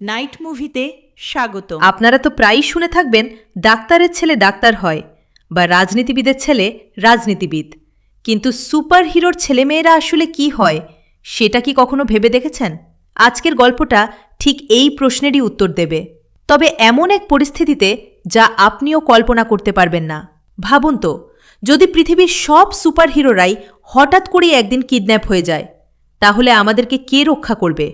Night মুভিতে স্বাগত। আপনারা তো প্রায়ই শুনে থাকবেন ডাক্তারের ছেলে ডাক্তার হয় বা রাজনীতিবিদের ছেলে রাজনীতিবিদ, কিন্তু সুপার হিরোর ছেলেমেয়েরা আসলে কি হয় সেটা কি কখনো ভেবে দেখেছেন? আজকের গল্পটা ঠিক এই প্রশ্নেরই উত্তর দেবে, তবে এমন এক পরিস্থিতিতে যা আপনিও কল্পনা করতে পারবেন না। ভাবুন তো, যদি পৃথিবীর সব সুপার হিরোরাই হঠাৎ করেই একদিন কিডন্যাপ হয়ে যায়, তাহলে আমাদেরকে কে রক্ষা করবে?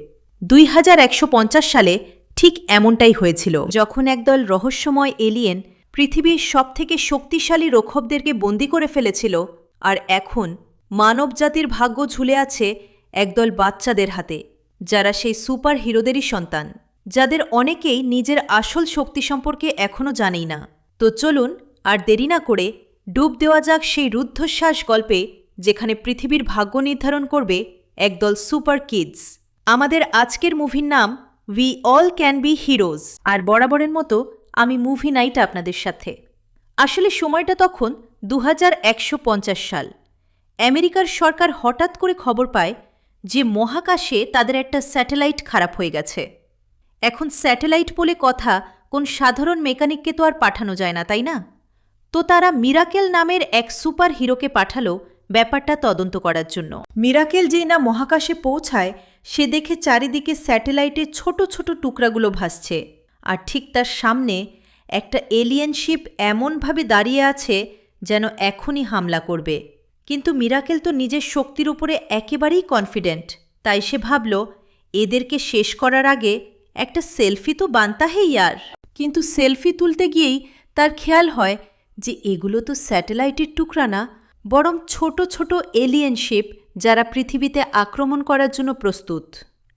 2150 সালে ঠিক এমনটাই হয়েছিল, যখন একদল রহস্যময় এলিয়েন পৃথিবীর সবথেকে শক্তিশালী রক্ষকদেরকে বন্দী করে ফেলেছিল। আর এখন মানবজাতির ভাগ্য ঝুলে আছে একদল বাচ্চাদের হাতে, যারা সেই সুপার হিরোদেরই সন্তান, যাদের অনেকেই নিজের আসল শক্তি সম্পর্কে এখনও জানেই না। তো চলুন আর দেরি না করে ডুব দেওয়া যাক সেই রুদ্ধশ্বাস গল্পে, যেখানে পৃথিবীর ভাগ্য নির্ধারণ করবে একদল সুপার কিডস। আমাদের আজকের মুভির নাম we all can be heroes. আর বরাবরের মতো আমি মুভি নাইট আপনাদের সাথে। আসলে সময়টা তখন 2150 সাল। আমেরিকার সরকার হঠাৎ করে খবর পায় যে মহাকাশে তাদের একটা স্যাটেলাইট খারাপ হয়ে গেছে। এখন স্যাটেলাইট বলে কথা কোন সাধারণ মেকানিককে তো আর পাঠানো যায় না, তাই না? তো তারা মিরাকেল নামের এক সুপার হিরোকে পাঠালো ব্যাপারটা তদন্ত করার জন্য। মিরাকেল যেই না মহাকাশে পৌঁছায়, সে দেখে চারিদিকে স্যাটেলাইটের ছোট ছোট টুকরাগুলো ভাসছে, আর ঠিক তার সামনে একটা এলিয়েন শিপ এমনভাবে দাঁড়িয়ে আছে যেন এখনই হামলা করবে। কিন্তু মিরাকেল তো নিজের শক্তির উপরে একেবারেই কনফিডেন্ট, তাই সে ভাবল এদেরকে শেষ করার আগে একটা সেলফি তো বানতা হে ইয়ার। কিন্তু সেলফি তুলতে গিয়েই তার খেয়াল হয় যে এগুলো তো স্যাটেলাইটের টুকরা না, বরং ছোট ছোট এলিয়েন শিপ, যারা পৃথিবীতে আক্রমণ করার জন্য প্রস্তুত।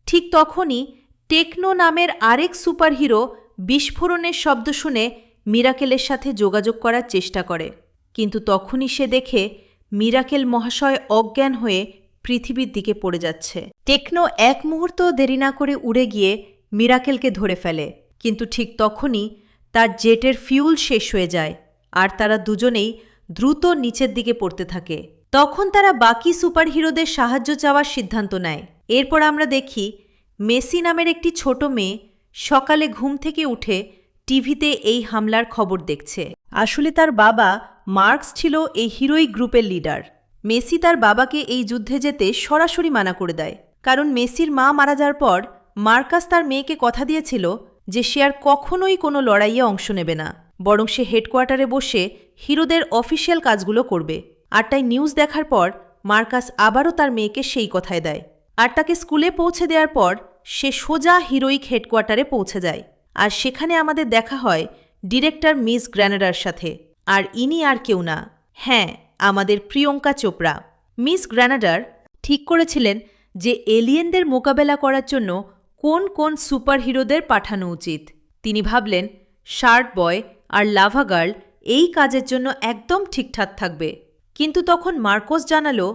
ঠিক তখনই টেকনো নামের আরেক সুপার হিরো বিস্ফোরণের শব্দ শুনে মিরাকেলের সাথে যোগাযোগ করার চেষ্টা করে, কিন্তু তখনই সে দেখে মিরাকেল মহাশয় অজ্ঞান হয়ে পৃথিবীর দিকে পড়ে যাচ্ছে। টেকনো এক মুহূর্ত দেরি না করে উড়ে গিয়ে মিরাকেলকে ধরে ফেলে, কিন্তু ঠিক তখনই তার জেটের ফিউল শেষ হয়ে যায় আর তারা দুজনেই দ্রুত নিচের দিকে পড়তে থাকে। তখন তারা বাকি সুপার হিরোদের সাহায্য চাওয়ার সিদ্ধান্ত নেয়। এরপর আমরা দেখি মেসি নামের একটি ছোট মেয়ে সকালে ঘুম থেকে উঠে টিভিতে এই হামলার খবর দেখছে। আসলে তার বাবা মার্কস ছিল এই হিরোইক গ্রুপের লিডার। মেসি তার বাবাকে এই যুদ্ধে যেতে সরাসরি মানা করে দেয়, কারণ মেসির মা মারা যাওয়ার পর মার্কাস তার মেয়েকে কথা দিয়েছিল যে সে আর কখনোই কোনো লড়াইয়ে অংশ নেবে না, বরং সে হেডকোয়ার্টারে বসে হিরোদের অফিসিয়াল কাজগুলো করবে। আর তাই নিউজ দেখার পর মার্কাস আবারও তার মেয়েকে সেই কথাই দেয়, আর তাকে স্কুলে পৌঁছে দেওয়ার পর সে সোজা হিরোইক হেডকোয়ার্টারে পৌঁছে যায়। আর সেখানে আমাদের দেখা হয় ডিরেক্টর মিস গ্র্যানাডার সাথে, আর ইনি আর কেউ না, হ্যাঁ, আমাদের প্রিয়ঙ্কা চোপড়া। মিস গ্র্যানাডার ঠিক করেছিলেন যে এলিয়েনদের মোকাবেলা করার জন্য কোন কোন সুপার হিরোদের পাঠানো উচিত। তিনি ভাবলেন শার্ট বয় আর লাভা গার্ল এই কাজের জন্য একদম ঠিকঠাক থাকবে। কিন্তু তখন মার্কোস জানালো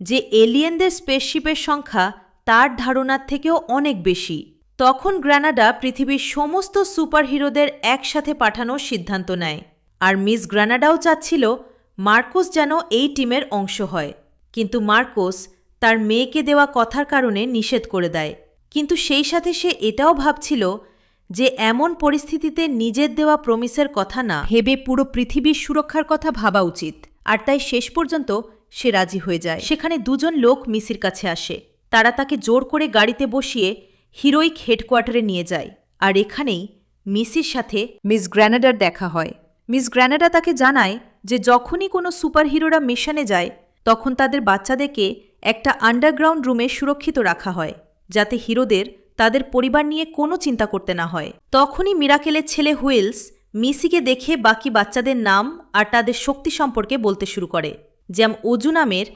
যে এলিয়েনদের স্পেসশিপের সংখ্যা তার ধারণার থেকেও অনেক বেশি। তখন গ্রানাডা পৃথিবীর সমস্ত সুপার হিরোদের একসাথে পাঠানোর সিদ্ধান্ত নেয়, আর মিস গ্রানাডাও চাচ্ছিল মার্কোস যেন এই টিমের অংশ হয়। কিন্তু মার্কোস তার মেয়েকে দেওয়া কথার কারণে নিষেধ করে দেয়। কিন্তু সেই সাথে সে এটাও ভাবছিল যে এমন পরিস্থিতিতে নিজের দেওয়া প্রমিসের কথা না ভেবে পুরো পৃথিবীর সুরক্ষার কথা ভাবা উচিত। আর তাই শেষ পর্যন্ত সে রাজি হয়ে যায়। সেখানে দুজন লোক মিসির কাছে আসে। তারা তাকে জোর করে গাড়িতে বসিয়ে হিরোইক হেডকোয়ার্টারে নিয়ে যায়। আর এখানেই মিসির সাথে মিস গ্র্যানাডার দেখা হয়। মিস গ্র্যানাডা তাকে জানায় যে যখনই কোনো সুপার হিরোরা মিশনে যায়, তখন তাদের বাচ্চাদেরকে একটা আন্ডারগ্রাউন্ড রুমে সুরক্ষিত রাখা হয়, যাতে হিরোদের তাদের পরিবার নিয়ে কোনো চিন্তা করতে না হয়। তখনই মিরাকেলের ছেলে হুইলস মিসিকে দেখে বাকি বাচ্চাদের নাম আর তাদের শক্তি সম্পর্কে বলতে শুরু করে। যেমন অজু নামের